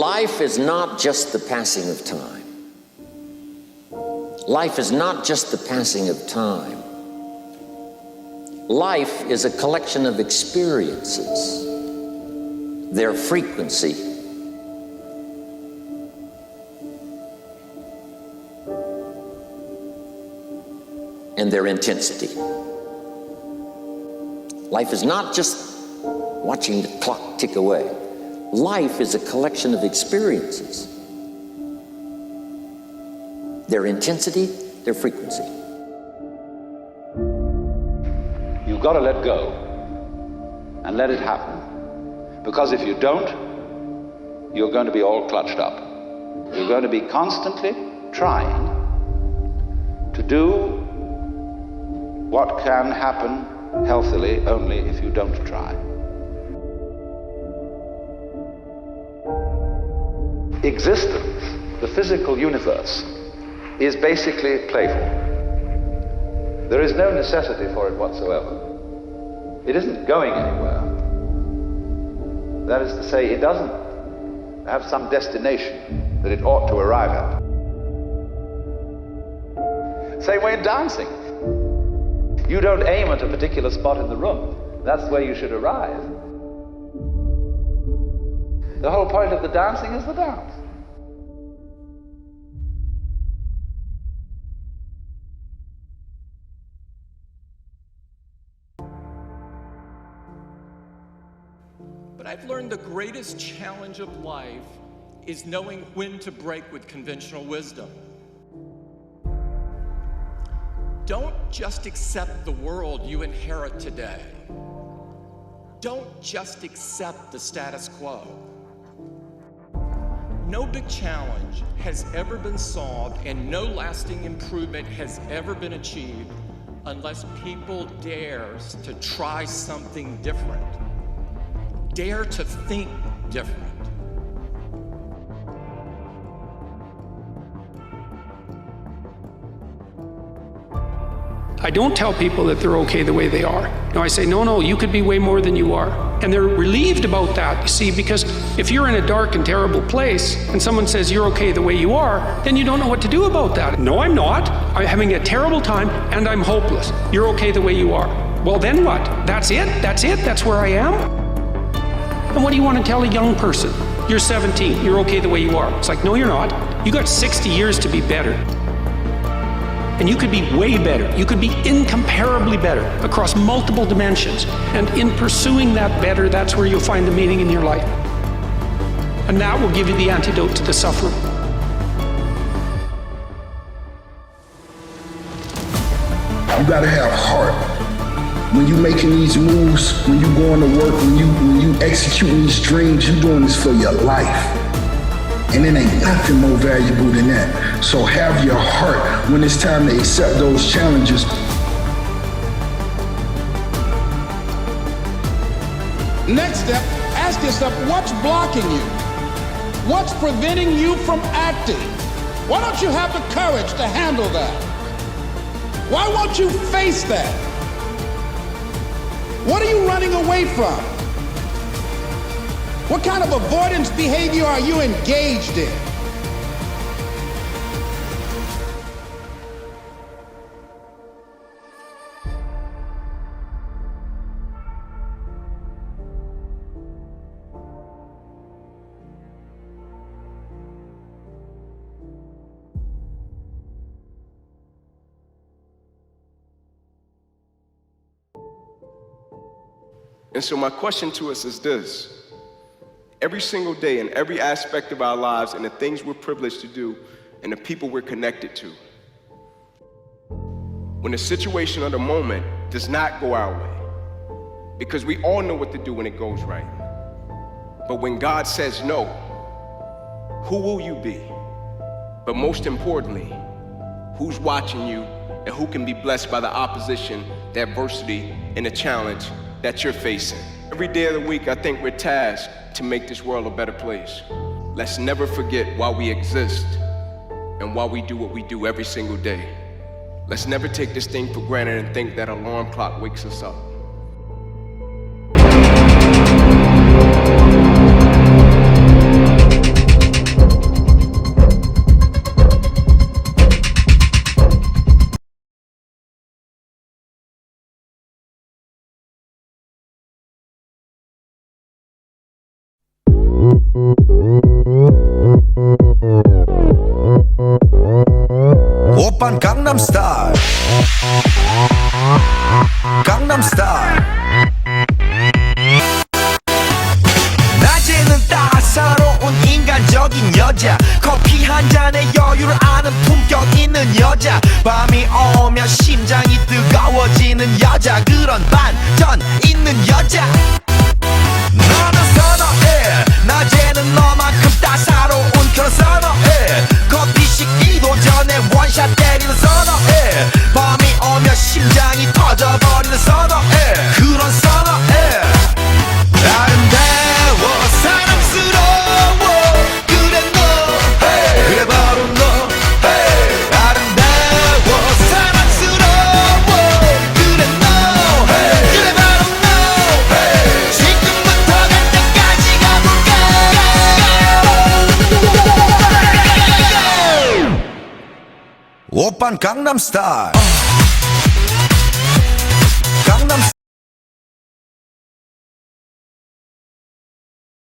Life is not just the passing of time. Life is not just the passing of time. Life is a collection of experiences, their frequency, and their intensity. Life is not just watching the clock tick away. Life is a collection of experiences, their intensity, their frequency. You've got to let go and let it happen. Because if you don't, you're going to be all clutched up. You're going to be constantly trying to do what can happen healthily only if you don't try. Existence, the physical universe, is basically playful. There is no necessity for it whatsoever. It isn't going anywhere. That is to say, it doesn't have some destination that it ought to arrive at. Same way in dancing. You don't aim at a particular spot in the room. That's where you should arrive. The whole point of the dancing is the dance. But I've learned the greatest challenge of life is knowing when to break with conventional wisdom. Don't just accept the world you inherit today. Don't just accept the status quo. No big challenge has ever been solved and no lasting improvement has ever been achieved unless people dares to try something different. Dare to think different. I don't tell people that they're okay the way they are. No, I say, no, you could be way more than you are. And they're relieved about that, you see, because if you're in a dark and terrible place and someone says you're okay the way you are, then you don't know what to do about that. No, I'm not. I'm having a terrible time and I'm hopeless. You're okay the way you are. Well, then what? That's it? That's where I am? And what do you want to tell a young person? You're 17, you're okay the way you are. It's like, no, you're not. You got 60 years to be better. And you could be way better. You could be incomparably better across multiple dimensions. And in pursuing that better, that's where you'll find the meaning in your life. And that will give you the antidote to the suffering. You gotta have heart. When you making these moves, when you going to work, when you executing these dreams, you doing this for your life. And it ain't nothing more valuable than that. So have your heart when it's time to accept those challenges. Next step, ask yourself, what's blocking you? What's preventing you from acting? Why don't you have the courage to handle that? Why won't you face that? What are you running away from? What kind of avoidance behavior are you engaged in? And so my question to us is this. Every single day in every aspect of our lives and the things we're privileged to do and the people we're connected to, when the situation or the moment does not go our way, because we all know what to do when it goes right. But when God says no, who will you be? But most importantly, who's watching you and who can be blessed by the opposition, the adversity, and the challenge that you're facing? Every day of the week, I think we're tasked to make this world a better place. Let's never forget why we exist and why we do what we do every single day. Let's never take this thing for granted and think that an alarm clock wakes us up. 오빤 강남스타일 강남스타일 낮에는 따사로운 인간적인 여자 커피 한 잔에 여유를 아는 품격 있는 여자 밤이 오면 심장이 뜨거워지는 여자 그런 반전 있는 여자 너는 선어해 낮에는 너만큼 따사로운 그런 선어해 커피 식기도 전에 원샷 때리는 선어해 밤이 오면 심장이 터져버리는 선어해 그런 선어해 아름다워 사랑스러워 그래 너 hey. 그래 바로 너 hey. 아름다워 사랑스러워 그래 너 hey. 그래 바로 너 hey. 지금부터 갈 때까지 가볼까 오빤 강남스타일